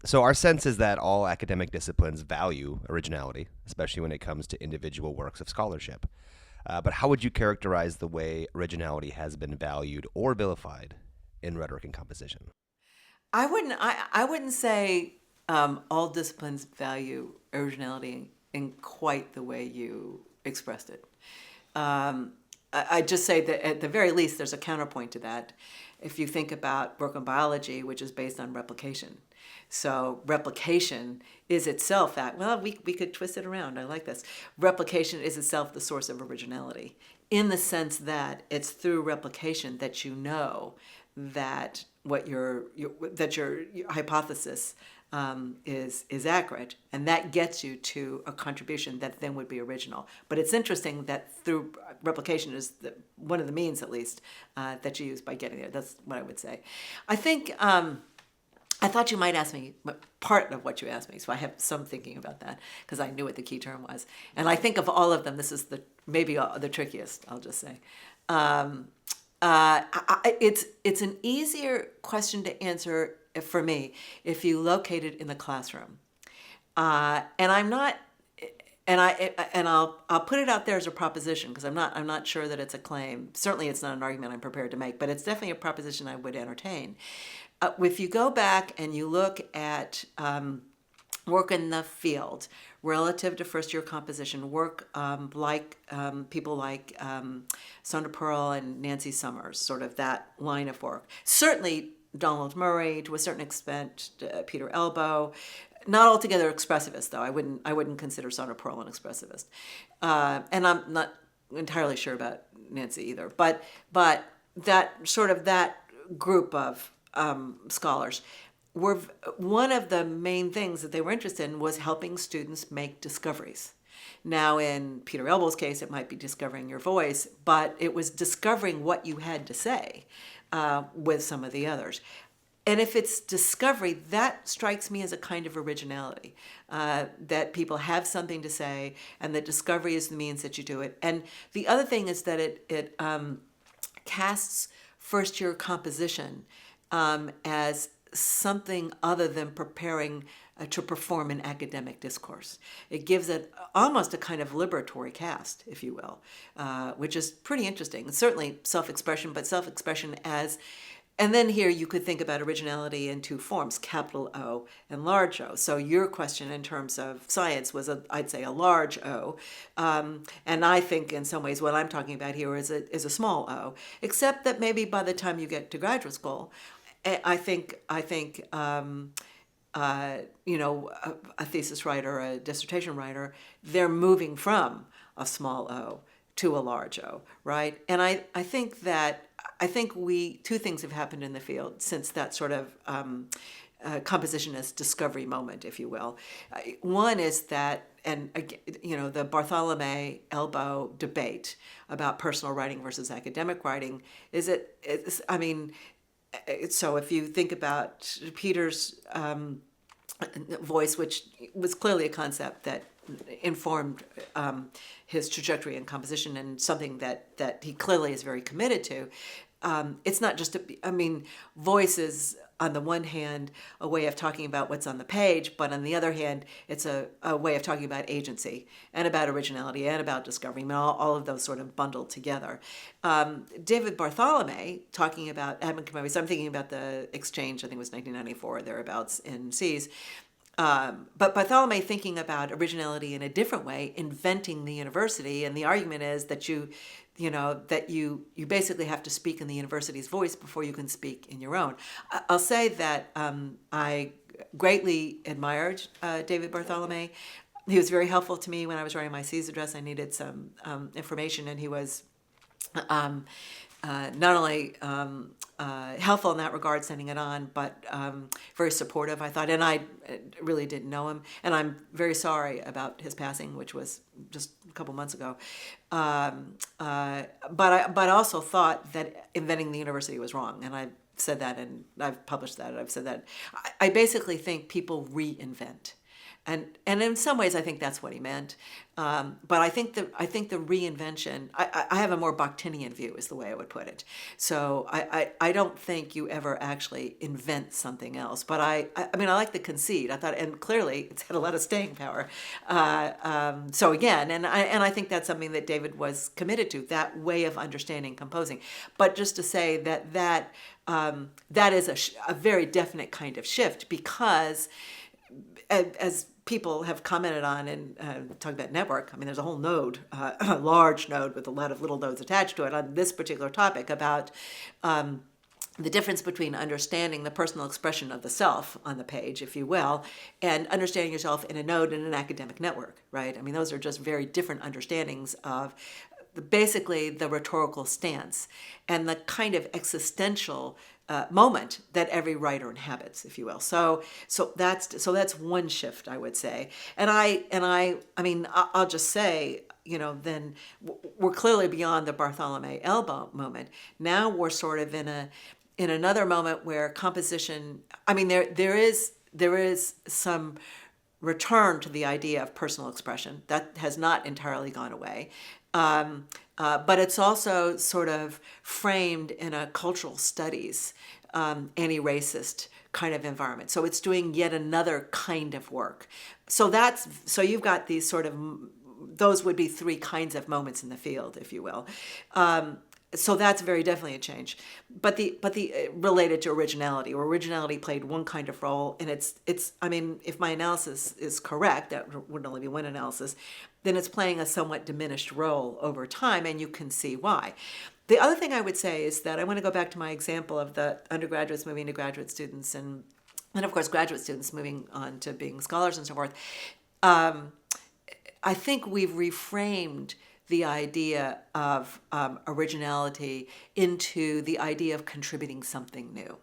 So our sense is that all academic disciplines value originality, especially when it comes to individual works of scholarship. But how would you characterize the way originality has been valued or vilified in rhetoric and composition? I wouldn't say all disciplines value originality in quite the way you expressed it. I'd just say that at the very least, there's a counterpoint to that. If you think about work on biology, which is based on replication. So replication is itself that, well, we could twist it around. I like this. Replication is itself the source of originality in the sense that it's through replication that you know that your hypothesis is accurate, and that gets you to a contribution that then would be original. But it's interesting that through replication is one of the means, at least, that you use by getting there. That's what I would say. I think I thought you might ask me part of what you asked me, so I have some thinking about that because I knew what the key term was. And I think of all of them, this is maybe the trickiest. I'll just say. It's an easier question to answer for me if you locate it in the classroom. And I'm not, and I'll put it out there as a proposition because I'm not sure that it's a claim. Certainly, it's not an argument I'm prepared to make, but it's definitely a proposition I would entertain. If you go back and you look at work in the field relative to first year composition, work like people like Sonda Pearl and Nancy Summers, sort of that line of work. Certainly Donald Murray, to a certain extent, Peter Elbow. Not altogether expressivist, though. I wouldn't consider Sonda Pearl an expressivist, and I'm not entirely sure about Nancy either. But that group of scholars were one of the main things that they were interested in was helping students make discoveries. Now, in Peter Elbow's case, it might be discovering your voice, but it was discovering what you had to say with some of the others. And if it's discovery, that strikes me as a kind of originality, that people have something to say, and that discovery is the means that you do it. And the other thing is that it casts first year composition as something other than preparing to perform an academic discourse. It gives it almost a kind of liberatory cast, if you will, which is pretty interesting. It's certainly self-expression, but self-expression as, and then here you could think about originality in two forms, capital O and large O. So your question in terms of science was, I'd say, a large O. And I think in some ways what I'm talking about here is a small O, except that maybe by the time you get to graduate school, I think a thesis writer, a dissertation writer, they're moving from a small O to a large O, right? And I think two things have happened in the field since that sort of compositionist discovery moment, if you will. One is that, and the Bartholomew Elbow debate about personal writing versus academic writing I mean, so if you think about Peter's voice, which was clearly a concept that informed his trajectory and composition, and something that he clearly is very committed to. It's not just, voice is on the one hand a way of talking about what's on the page, but on the other hand, it's a way of talking about agency and about originality and about discovery, and all of those sort of bundled together. David Bartholomew talking about, I'm thinking about the exchange, I think it was 1994, thereabouts in Seas. But Bartholomew thinking about originality in a different way, inventing the university, and the argument is that you basically have to speak in the university's voice before you can speak in your own. I'll say that I greatly admired David Bartholomew. He was very helpful to me when I was writing my C's address. I needed some information, and he was not only helpful in that regard, sending it on, but very supportive, I thought. And I really didn't know him. And I'm very sorry about his passing, which was just a couple months ago. But I also thought that inventing the university was wrong. And I've said that, and I've published that, I've said that. I basically think people reinvent. And in some ways, I think that's what he meant. But I think the reinvention. I have a more Bakhtinian view, is the way I would put it. So I don't think you ever actually invent something else. But I mean, I like the conceit. I thought, and clearly it's had a lot of staying power. So again, and I think that's something that David was committed to, that way of understanding composing. But just to say that is a very definite kind of shift, because as people have commented on and talked about network, I mean, there's a whole node, a large node with a lot of little nodes attached to it on this particular topic about the difference between understanding the personal expression of the self on the page, if you will, and understanding yourself in a node in an academic network, right? I mean, those are just very different understandings of basically the rhetorical stance and the kind of existential moment that every writer inhabits, if you will. So that's one shift, I would say. And I mean, I'll just say, then we're clearly beyond the Bartholomew Elba moment. Now we're sort of in another moment where composition. I mean, there is some return to the idea of personal expression that has not entirely gone away. But it's also sort of framed in a cultural studies, anti-racist kind of environment. So it's doing yet another kind of work. So you've got these sort of, those would be three kinds of moments in the field, if you will. So that's very definitely a change, but the related to originality, or originality played one kind of role, and it's I mean, if my analysis is correct, that would only be one analysis, then it's playing a somewhat diminished role over time, and you can see why. The other thing I would say is that I want to go back to my example of the undergraduates moving to graduate students, and of course graduate students moving on to being scholars and so forth. I think we've reframed the idea of originality into the idea of contributing something new.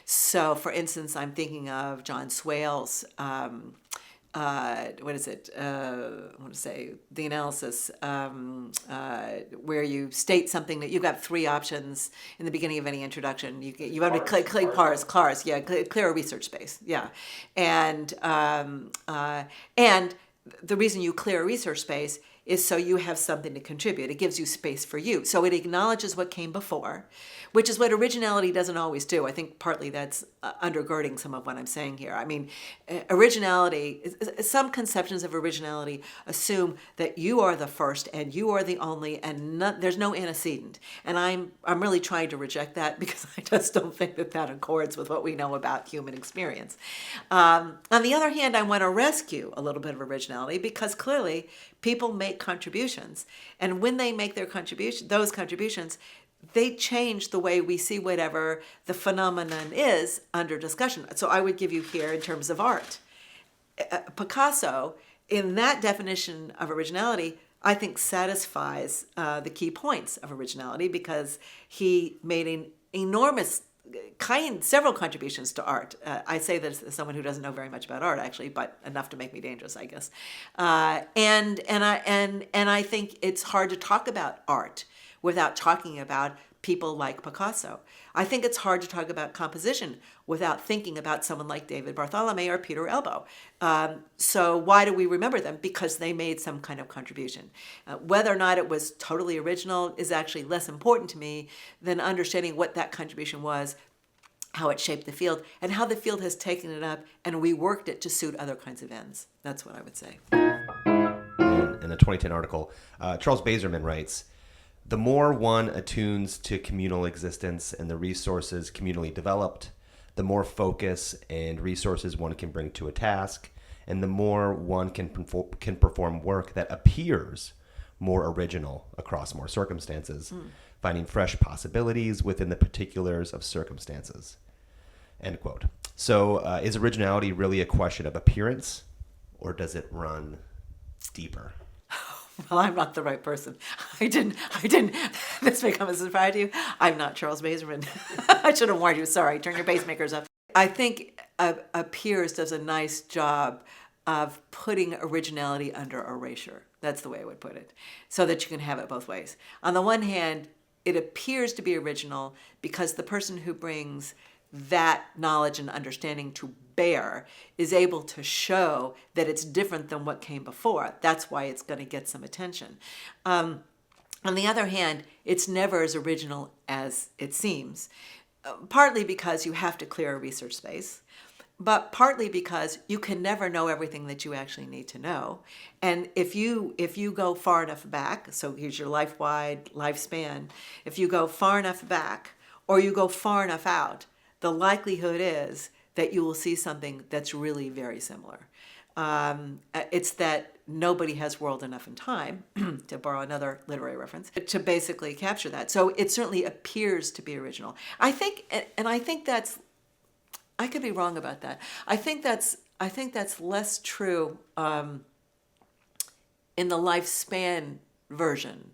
So, for instance, I'm thinking of John Swale's, what is it? I want to say the analysis where you state something that you've got three options in the beginning of any introduction. You have to click CLARS, yeah, clear a research space, yeah, and the reason you clear a research space is so you have something to contribute. It gives you space for you. So it acknowledges what came before, which is what originality doesn't always do. I think partly that's undergirding some of what I'm saying here. I mean, originality, some conceptions of originality assume that you are the first and you are the only, and there's no antecedent. And I'm really trying to reject that, because I just don't think that accords with what we know about human experience. On the other hand, I want to rescue a little bit of originality, because clearly people make contributions, and when they make those contributions, they change the way we see whatever the phenomenon is under discussion. So I would give you here in terms of art. Picasso, in that definition of originality, I think satisfies the key points of originality, because he made an enormous several contributions to art. I say this as someone who doesn't know very much about art, actually, but enough to make me dangerous, I guess. And I think it's hard to talk about art without talking about people like Picasso. I think it's hard to talk about composition without thinking about someone like David Bartholomew or Peter Elbow. So why do we remember them? Because they made some kind of contribution. Whether or not it was totally original is actually less important to me than understanding what that contribution was, how it shaped the field, and how the field has taken it up and reworked it to suit other kinds of ends. That's what I would say. In a 2010 article, Charles Bazerman writes, "The more one attunes to communal existence and the resources communally developed, the more focus and resources one can bring to a task, and the more one can perform work that appears more original across more circumstances, finding fresh possibilities within the particulars of circumstances." End quote. So is originality really a question of appearance, or does it run deeper? Well, I'm not the right person. I didn't, this may come as a surprise to you. I'm not Charles Bazerman. I should have warned you. Sorry, turn your pacemakers up. I think Piers does a nice job of putting originality under erasure. That's the way I would put it, so that you can have it both ways. On the one hand, it appears to be original because the person who brings that knowledge and understanding to bear is able to show that it's different than what came before. That's why it's going to get some attention. On the other hand, it's never as original as it seems, partly because you have to clear a research space, but partly because you can never know everything that you actually need to know. And if you go far enough back, so here's your life-wide lifespan, if you go far enough back or you go far enough out, the likelihood is that you will see something that's really very similar. It's that nobody has world enough in time, to borrow another literary reference, to basically capture that. So it certainly appears to be original. I think, and I think that's, I could be wrong about that. I think that's less true in the lifespan version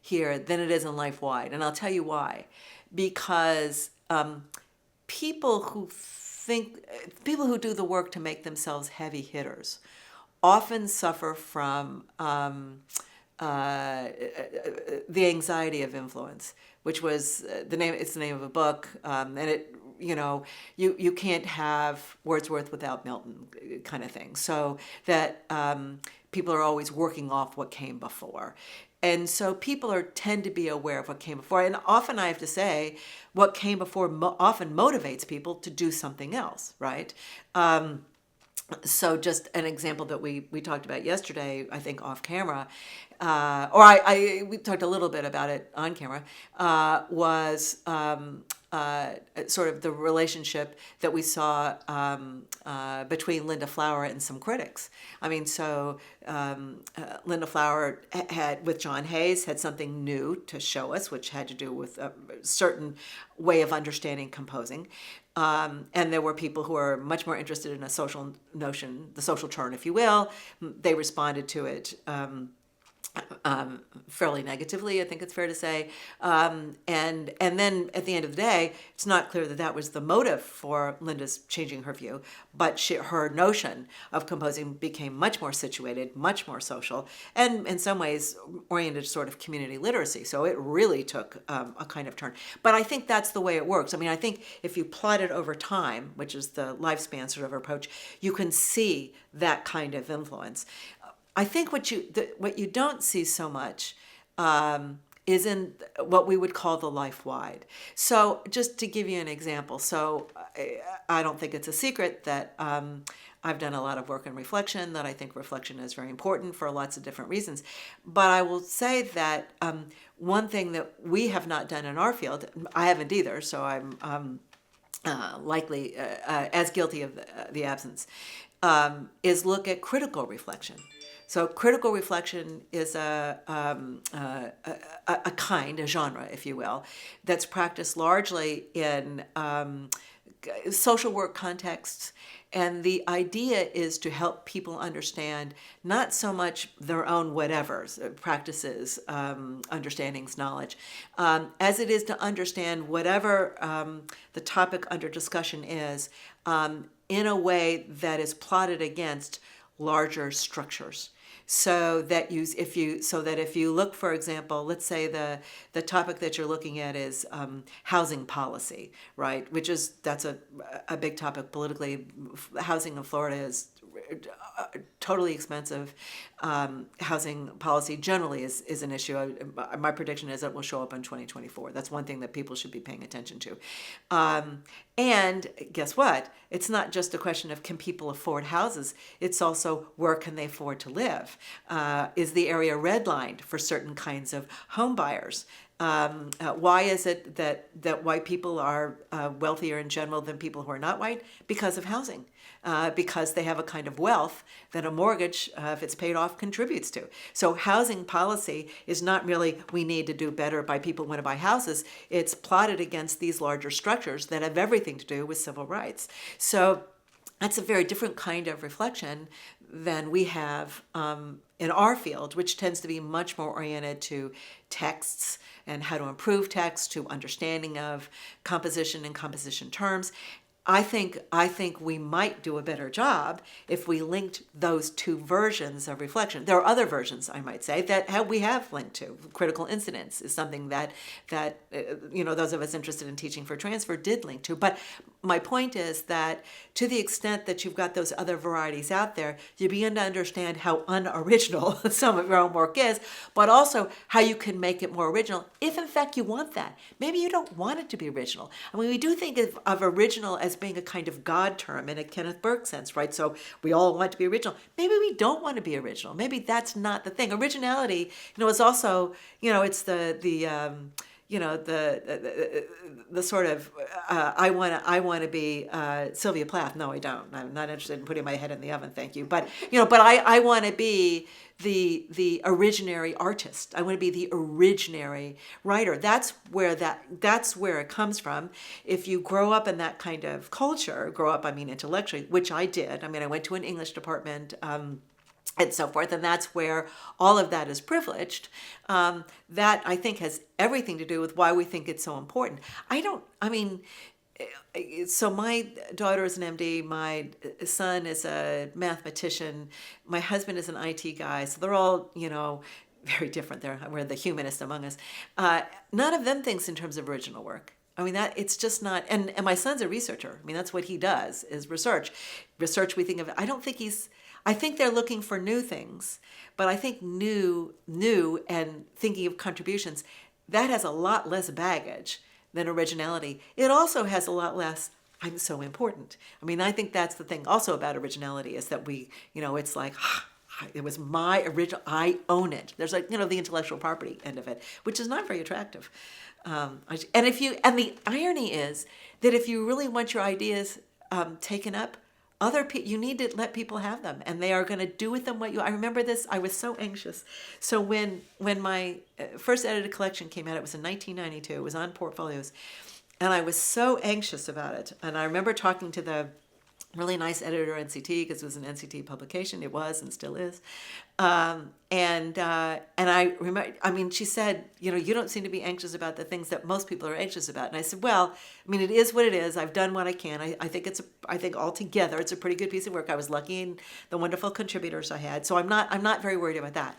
here than it is in life wide, and I'll tell you why. Because people who do the work to make themselves heavy hitters often suffer from the anxiety of influence, which was the name. It's the name of a book, and it. You can't have Wordsworth without Milton, kind of thing. So that people are always working off what came before. And so people tend to be aware of what came before. And often I have to say, what came before often motivates people to do something else, right? So just an example that we talked about yesterday, I think off camera, we talked a little bit about it on camera, was sort of the relationship that we saw between Linda Flower and some critics. I mean, so Linda Flower had, with John Hayes, had something new to show us, which had to do with a certain way of understanding composing. And there were people who are much more interested in a social notion, the social turn, if you will. They responded to it fairly negatively, I think it's fair to say. And then at the end of the day, it's not clear that was the motive for Linda's changing her view, but her notion of composing became much more situated, much more social, and in some ways oriented sort of community literacy. So it really took a kind of turn. But I think that's the way it works. I mean, I think if you plot it over time, which is the lifespan sort of approach, you can see that kind of influence. I think what you don't see so much is in what we would call the life wide. So just to give you an example, so I don't think it's a secret that I've done a lot of work in reflection, that I think reflection is very important for lots of different reasons. But I will say that one thing that we have not done in our field, I haven't either, so I'm likely as guilty of the absence, is look at critical reflection. So critical reflection is a genre, if you will, that's practiced largely in social work contexts. And the idea is to help people understand not so much their own whatevers, practices, understandings, knowledge, as it is to understand whatever the topic under discussion is in a way that is plotted against larger structures. So that if you look, for example, let's say the topic that you're looking at is housing policy, right? That's a big topic politically. Housing in Florida is totally expensive. Housing policy generally is an issue. My prediction is that will show up in 2024. That's one thing that people should be paying attention to. And guess what? It's not just a question of can people afford houses. It's also where can they afford to live? Is the area redlined for certain kinds of home buyers? Why is it that white people are wealthier in general than people who are not white? Because of housing. Because they have a kind of wealth that a mortgage, if it's paid off, contributes to. So housing policy is not really we need to do better by people who want to buy houses. It's plotted against these larger structures that have everything to do with civil rights. So that's a very different kind of reflection than we have in our field, which tends to be much more oriented to texts and how to improve text, to understanding of composition and composition terms. I think we might do a better job if we linked those two versions of reflection. There are other versions, I might say, that we have linked to. Critical incidence is something that those of us interested in teaching for transfer did link to. But my point is that to the extent that you've got those other varieties out there, you begin to understand how unoriginal some of your own work is, but also how you can make it more original if in fact you want that. Maybe you don't want it to be original. I mean, we do think of original as being a kind of God term in a Kenneth Burke sense, right? So we all want to be original. Maybe we don't want to be original. Maybe that's not the thing. Originality, is also, it's the sort of I want to be Sylvia Plath. No, I don't. I'm not interested in putting my head in the oven. Thank you. But I want to be the originary artist. I want to be the originary writer. That's where it comes from. If you grow up in that kind of culture, I mean intellectually, which I did. I mean, I went to an English department. And so forth, and that's where all of that is privileged. That I think has everything to do with why we think it's so important. So my daughter is an MD, my son is a mathematician, my husband is an IT guy, so they're all, very different. We're the humanists among us. None of them thinks in terms of original work. I mean, that it's just not, and my son's a researcher. I mean, that's what he does, is research. Research, we think of, I think they're looking for new things, but I think new and thinking of contributions, that has a lot less baggage than originality. It also has a lot less, I'm so important. I mean, I think that's the thing also about originality is that it's like, it was my original, I own it. There's like, the intellectual property end of it, which is not very attractive. And the irony is that if you really want your ideas taken up, you need to let people have them, and they are going to do with them I remember this. I was so anxious. So when my first edited collection came out, it was in 1992. It was on Portfolios, and I was so anxious about it. And I remember talking to the really nice editor at NCT, because it was an NCT publication. It was and still is. And I remember, she said, you don't seem to be anxious about the things that most people are anxious about. And I said, well, it is what it is. I've done what I can. I think altogether it's a pretty good piece of work. I was lucky in the wonderful contributors I had. So I'm not very worried about that.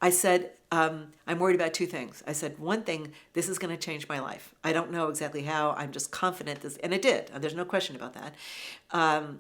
I said, I'm worried about two things. I said, one thing, this is going to change my life. I don't know exactly how. I'm just confident and it did. And there's no question about that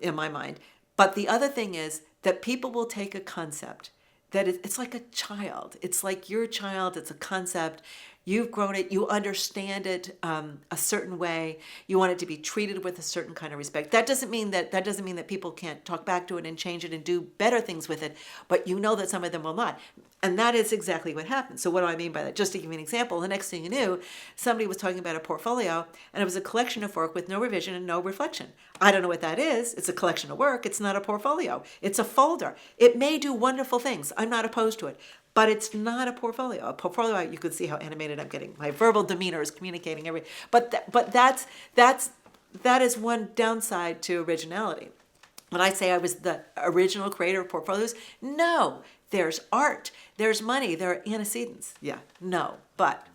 in my mind. But the other thing is that people will take a concept that it's like a child. It's like your child. It's a concept. You've grown it. You understand it a certain way. You want it to be treated with a certain kind of respect. That doesn't mean that people can't talk back to it and change it and do better things with it. But you know that some of them will not. And that is exactly what happened. So what do I mean by that? Just to give you an example, the next thing you knew, somebody was talking about a portfolio, and it was a collection of work with no revision and no reflection. I don't know what that is. It's a collection of work. It's not a portfolio. It's a folder. It may do wonderful things. I'm not opposed to it. But it's not a portfolio. A portfolio, you can see how animated I'm getting. My verbal demeanor is communicating everything. But that is one downside to originality. When I say I was the original creator of portfolios, no. There's art, there's money, there are antecedents. Yeah, no, but.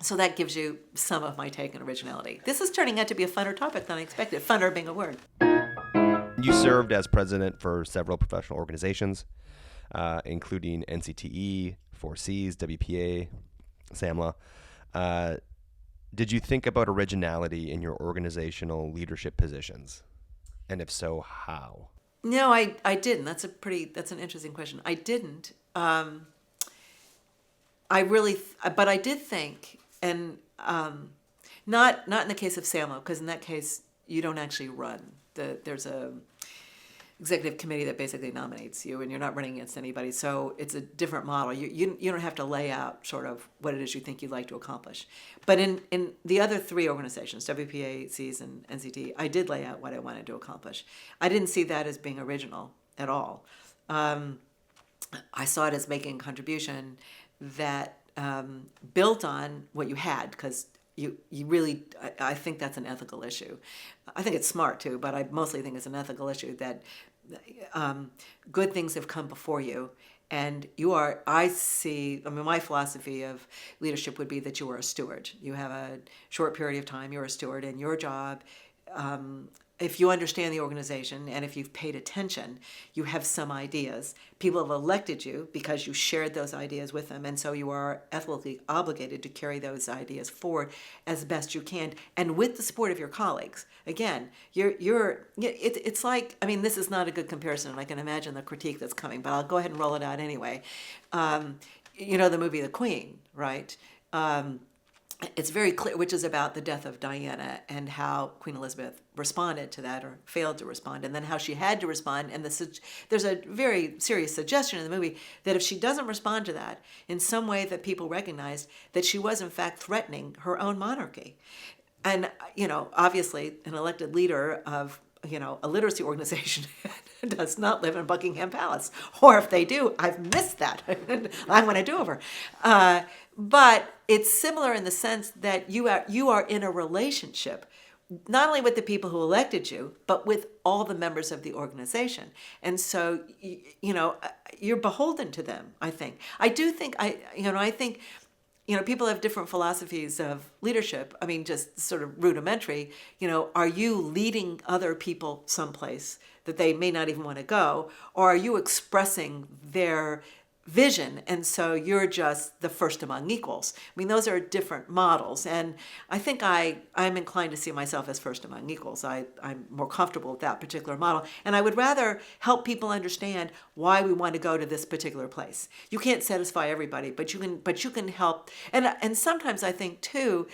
So that gives you some of my take on originality. This is turning out to be a funner topic than I expected. Funner being a word. You served as president for several professional organizations, including NCTE, 4Cs, WPA, SAMLA. Did you think about originality in your organizational leadership positions? And if so, how? No, I didn't. That's an interesting question. I didn't. But I did think, and not in the case of SAMLO, because in that case you don't actually run. There's a executive committee that basically nominates you, and you're not running against anybody. So it's a different model. You don't have to lay out sort of what it is you think you'd like to accomplish. But in the other three organizations, WPA, Cs, and NCT, I did lay out what I wanted to accomplish. I didn't see that as being original at all. I saw it as making a contribution that built on what you had, because you really, I think that's an ethical issue. I think it's smart too, but I mostly think it's an ethical issue that good things have come before you, and my philosophy of leadership would be that you are a steward. You have a short period of time, you're a steward, and your job if you understand the organization and if you've paid attention, you have some ideas. People have elected you because you shared those ideas with them, and so you are ethically obligated to carry those ideas forward as best you can, and with the support of your colleagues. Again, it's like, I mean, this is not a good comparison, and I can imagine the critique that's coming, but I'll go ahead and roll it out anyway. You know the movie The Queen, right? It's very clear, which is about the death of Diana and how Queen Elizabeth responded to that or failed to respond, and then how she had to respond. And there's a very serious suggestion in the movie that if she doesn't respond to that in some way that people recognized, that she was in fact threatening her own monarchy. And, obviously an elected leader of, a literacy organization does not live in Buckingham Palace. Or if they do, I've missed that. I want a do-over. But it's similar in the sense that you are in a relationship, not only with the people who elected you, but with all the members of the organization. And so, you're beholden to them, I think. I do think, I think, people have different philosophies of leadership. I mean, just sort of rudimentary. Are you leading other people someplace that they may not even want to go? Or are you expressing their vision, and so you're just the first among equals? I mean, those are different models, and I think I'm inclined to see myself as first among equals. I'm more comfortable with that particular model, and I would rather help people understand why we want to go to this particular place. You can't satisfy everybody, but you can help, and sometimes I think too,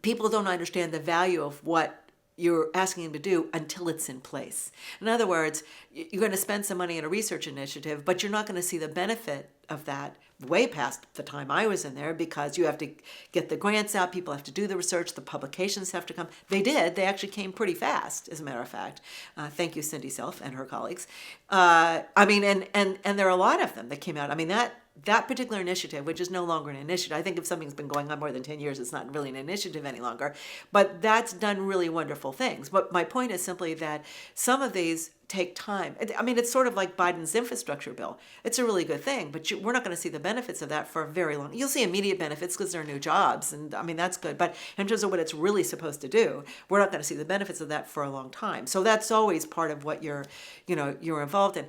people don't understand the value of what you're asking them to do until it's in place. In other words, you're going to spend some money on a research initiative, but you're not going to see the benefit of that way past the time I was in there, because you have to get the grants out, people have to do the research, the publications have to come. They did. They actually came pretty fast, as a matter of fact. Thank you, Cindy Self and her colleagues. And there are a lot of them that came out. I mean, that particular initiative, which is no longer an initiative, I think if something's been going on more than 10 years, it's not really an initiative any longer, but that's done really wonderful things. But my point is simply that some of these take time. I mean, it's sort of like Biden's infrastructure bill. It's a really good thing, but we're not going to see the benefits of that for a very long. You'll see immediate benefits because there are new jobs, and I mean, that's good. But in terms of what it's really supposed to do, we're not going to see the benefits of that for a long time. So that's always part of what you're involved in.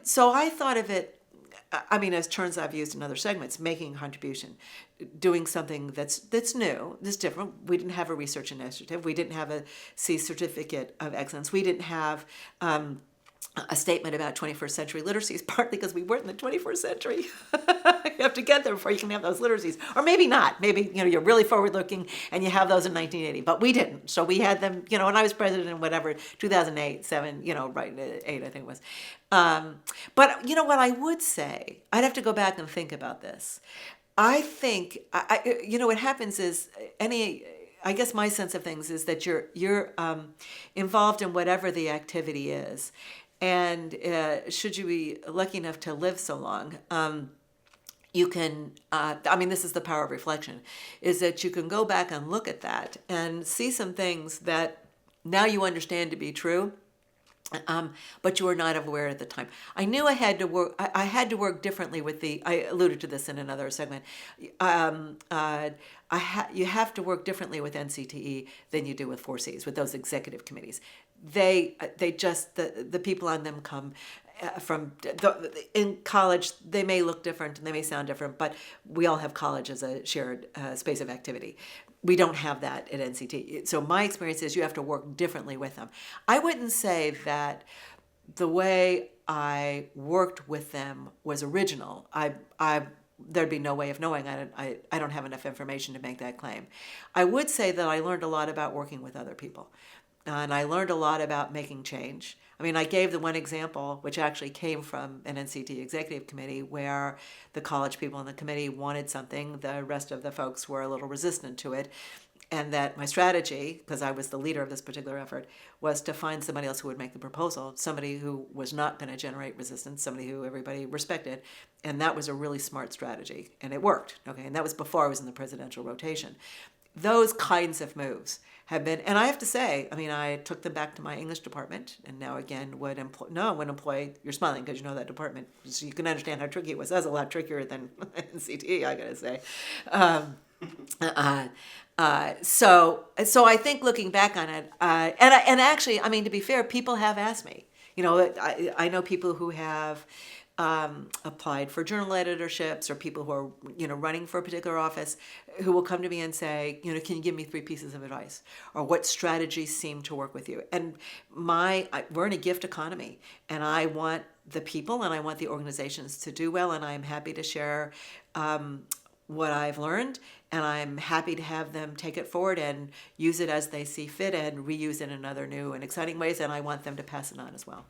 So I thought of it, I mean, as terms I've used in other segments, making a contribution, doing something that's new, that's different. We didn't have a research initiative. We didn't have a C certificate of excellence. We didn't have a statement about 21st century literacies, partly because we weren't in the 21st century. You have to get there before you can have those literacies. Or maybe not. Maybe, you're really forward looking and you have those in 1980, but we didn't. So we had them, when I was president in whatever, 2008, 7, right, 8, I think it was. But what I would say, I'd have to go back and think about this. I think, what happens is I guess my sense of things is that you're involved in whatever the activity is. And should you be lucky enough to live so long, you can, this is the power of reflection, is that you can go back and look at that and see some things that now you understand to be true, but you were not aware at the time. I knew I had to work. I had to work differently with I alluded to this in another segment. You have to work differently with NCTE than you do with 4Cs, with those executive committees. They just, the people on them come in college. They may look different and they may sound different, but we all have college as a shared space of activity. We don't have that at NCT. So my experience is you have to work differently with them. I wouldn't say that the way I worked with them was original. There'd be no way of knowing. I don't have enough information to make that claim. I would say that I learned a lot about working with other people. And I learned a lot about making change. I mean, I gave the one example, which actually came from an NCT executive committee, where the college people in the committee wanted something. The rest of the folks were a little resistant to it. And that my strategy, because I was the leader of this particular effort, was to find somebody else who would make the proposal, somebody who was not going to generate resistance, somebody who everybody respected. And that was a really smart strategy. And it worked. Okay, and that was before I was in the presidential rotation. Those kinds of moves have been, and I have to say, I took them back to my English department, and now again would employ. You're smiling because you know that department, so you can understand how tricky it was. That was a lot trickier than NCT, I gotta say. So I think looking back on it, and actually, I mean, to be fair, people have asked me. I know people who have applied for journal editorships, or people who are running for a particular office, who will come to me and say, can you give me 3 pieces of advice, or what strategies seem to work with you? And we're in a gift economy, and I want the people and I want the organizations to do well, and I'm happy to share what I've learned, and I'm happy to have them take it forward and use it as they see fit and reuse it in other new and exciting ways, and I want them to pass it on as well.